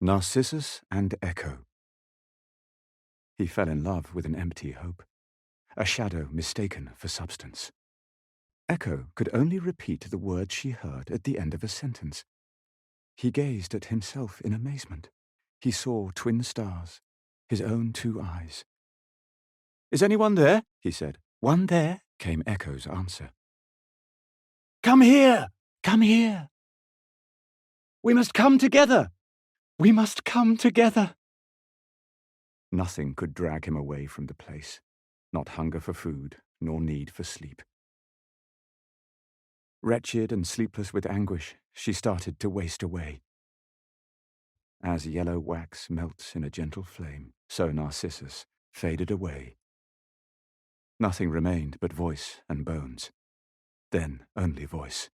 Narcissus and Echo. He fell in love with an empty hope, a shadow mistaken for substance. Echo could only repeat the words she heard at the end of a sentence. He gazed at himself in amazement. He saw twin stars, his own two eyes. "Is anyone there?" he said. "One there," came Echo's answer. "Come here! Come here! We must come together! We must come together!" Nothing could drag him away from the place, not hunger for food, nor need for sleep. Wretched and sleepless with anguish, she started to waste away. As yellow wax melts in a gentle flame, so Narcissus faded away. Nothing remained but voice and bones, then only voice.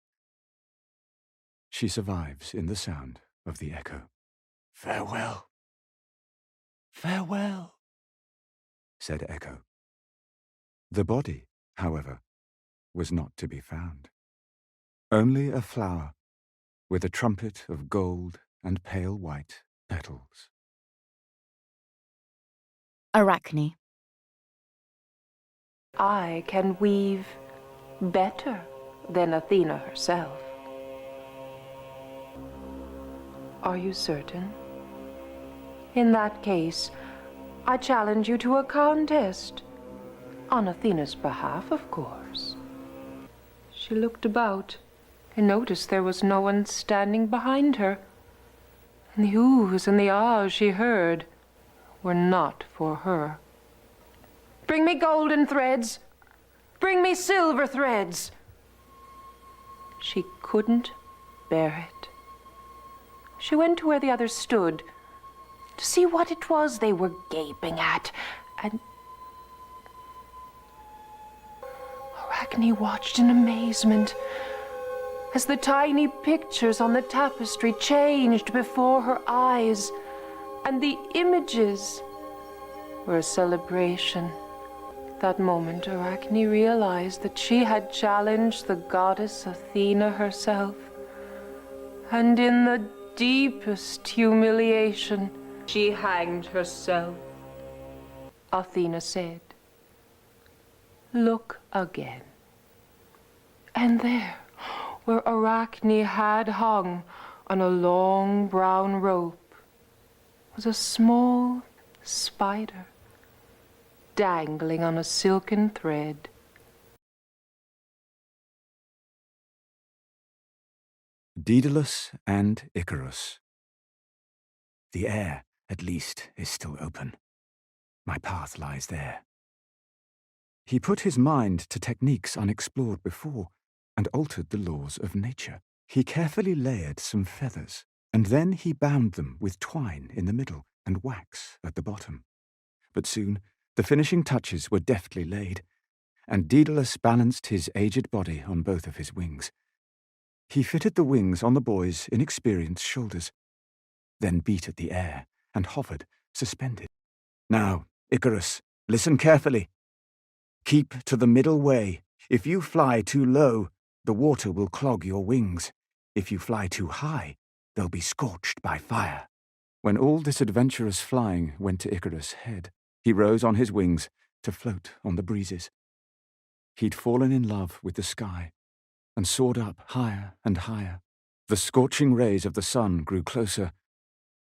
She survives in the sound of the echo. "Farewell, farewell," said Echo. The body, however, was not to be found. Only a flower with a trumpet of gold and pale white petals. Arachne. I can weave better than Athena herself. Are you certain? In that case, I challenge you to a contest. On Athena's behalf, of course. She looked about and noticed there was no one standing behind her. And the oohs and the ahs she heard were not for her. "Bring me golden threads! Bring me silver threads!" She couldn't bear it. She went to where the others stood to see what it was they were gaping at, and Arachne watched in amazement as the tiny pictures on the tapestry changed before her eyes, and the images were a celebration. That moment, Arachne realized that she had challenged the goddess Athena herself, and in the deepest humiliation, she hanged herself. Athena said, "Look again." And there, where Arachne had hung on a long brown rope, was a small spider dangling on a silken thread. Daedalus and Icarus. The air, at least, is still open. My path lies there. He put his mind to techniques unexplored before and altered the laws of nature. He carefully layered some feathers, and then he bound them with twine in the middle and wax at the bottom. But soon the finishing touches were deftly laid, and Daedalus balanced his aged body on both of his wings. He fitted the wings on the boy's inexperienced shoulders, then beat at the air and hovered, suspended. "Now, Icarus, listen carefully. Keep to the middle way. If you fly too low, the water will clog your wings. If you fly too high, they'll be scorched by fire." When all this adventurous flying went to Icarus' head, he rose on his wings to float on the breezes. He'd fallen in love with the sky and soared up higher and higher. The scorching rays of the sun grew closer.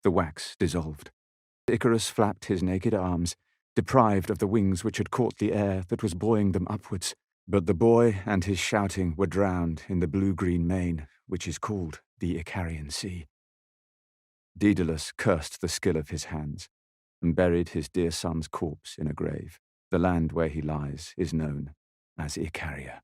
The wax dissolved. Icarus flapped his naked arms, deprived of the wings which had caught the air that was buoying them upwards. But the boy and his shouting were drowned in the blue-green main, which is called the Icarian Sea. Daedalus cursed the skill of his hands and buried his dear son's corpse in a grave. The land where he lies is known as Icaria.